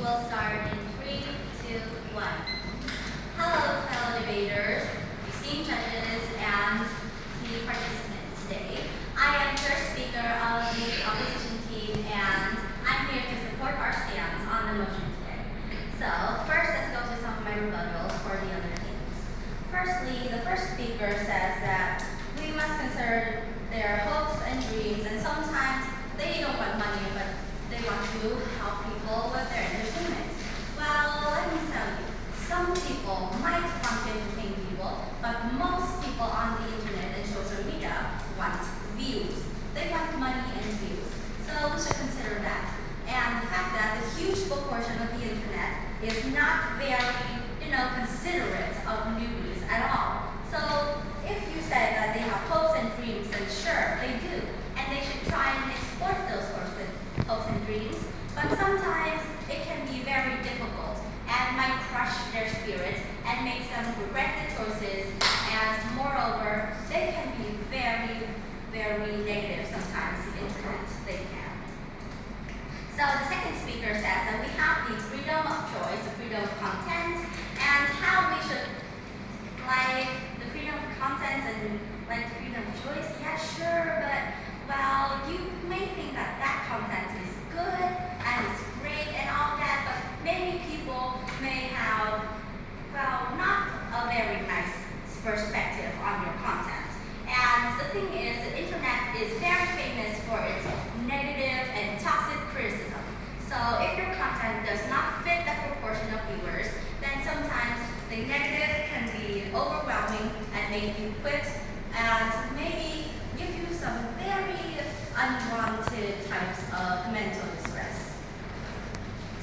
will start in 3, 2, 1. Hello, fellow debaters, esteemed judges, and the participants today. I am first speaker of the opposition team, and I'm here to support our stance on the motion today. So, first, let's go to some of my rebuttals for the other teams. Firstly, the first speaker says that we must consider their hopes and dreams, and sometimes they don't want money, but they want to help people with their entertainment. Well, let me tell you, some people might want to entertain people, but most people on the internet and social media want views. They want money and views. So we should consider that. And the fact that the huge proportion of the internet is not very, considerate of newbies at all. So if you say that they have hopes and dreams, then sure, they do. And they should try and exploit those hopes and dreams. But sometimes it can be very difficult and might crush their spirits and make them regret the choices. And moreover, they can be very, very negative sometimes. The internet, they can. So the second speaker says that we have the freedom of choice, the freedom of content, and how we should like the freedom of content and like the freedom of choice. Yeah, sure, but well, you may think that that content is good and it's great and all that, but maybe people may have, well, not a very nice perspective on your content. And the thing is, the internet is very famous for its negative and toxic criticism. So if your content does not fit the proportion of viewers, then sometimes the negative can be overwhelming and make you quit and maybe give you some very unwanted types of mental distress.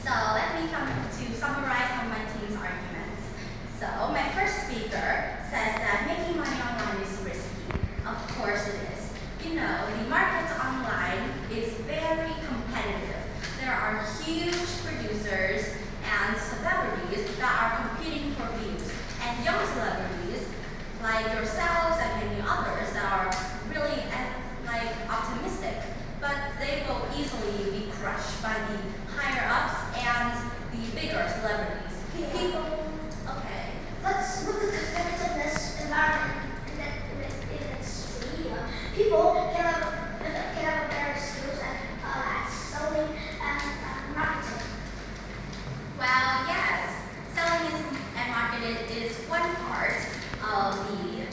So let me come to summarize some of my team's arguments. So my first speaker says that making money online is risky. Of course it is. The market online is very competitive. There are huge producers and celebrities that are competing for views. And young celebrities, like yourselves and many others, that are really optimistic, but they will easily be crushed by the higher-ups and the bigger celebrities. Okay. Let's look at the competitiveness environment in its media. People can have better skills at selling and marketing. Well, yes, selling and marketing is one part of the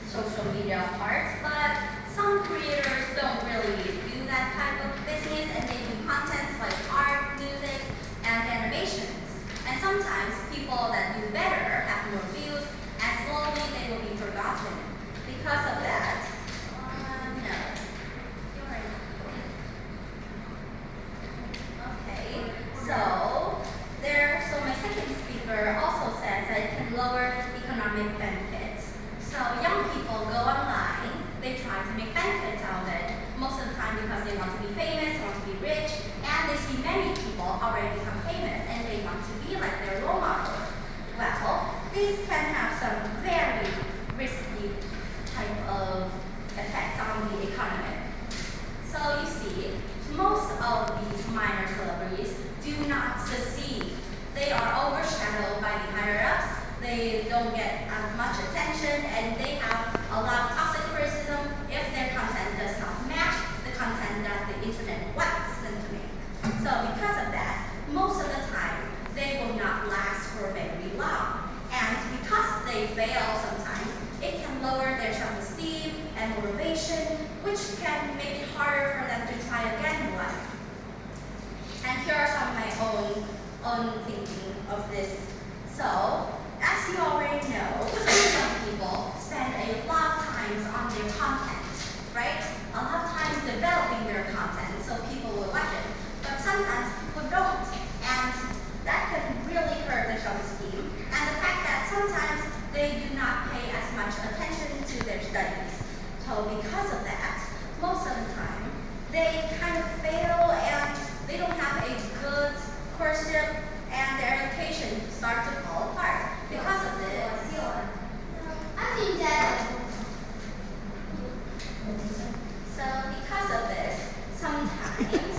social media part, but some creators don't really do that type of business, and they do contents like art, music, and animations. And sometimes people that do better have more views, and slowly they will be forgotten. Because of that, no. Okay, so my second speaker also says that it can lower economic benefits. So young people go online, they try to make benefits out of it, most of the time because they want to be famous, want to be rich, and they see many people already become famous and they want to be like their role models. Well, these can have some very risky type of effects on the economy. So you see, most of these minor celebrities do not succeed. They are overshadowed by the higher-ups. They don't get as much attention, and they have a lot of toxic criticism if their content does not match the content that the internet wants them to make. So because of that, most of the time, they will not last for very long. And because they fail sometimes, it can lower their self-esteem and motivation, which can make it harder for them to try again in life. And here are some of my own thinking of this. So, as you already know, some young people spend a lot of time on their content, right? A lot of time developing their content so people will watch it. But sometimes people don't, and that can really hurt their self-esteem. And the fact that sometimes they do not pay as much attention to their studies. So because of that, most of the time, they kind of fail and they don't have a good course-ship, and their education starts to fall apart because of this. I think that So because of this, sometimes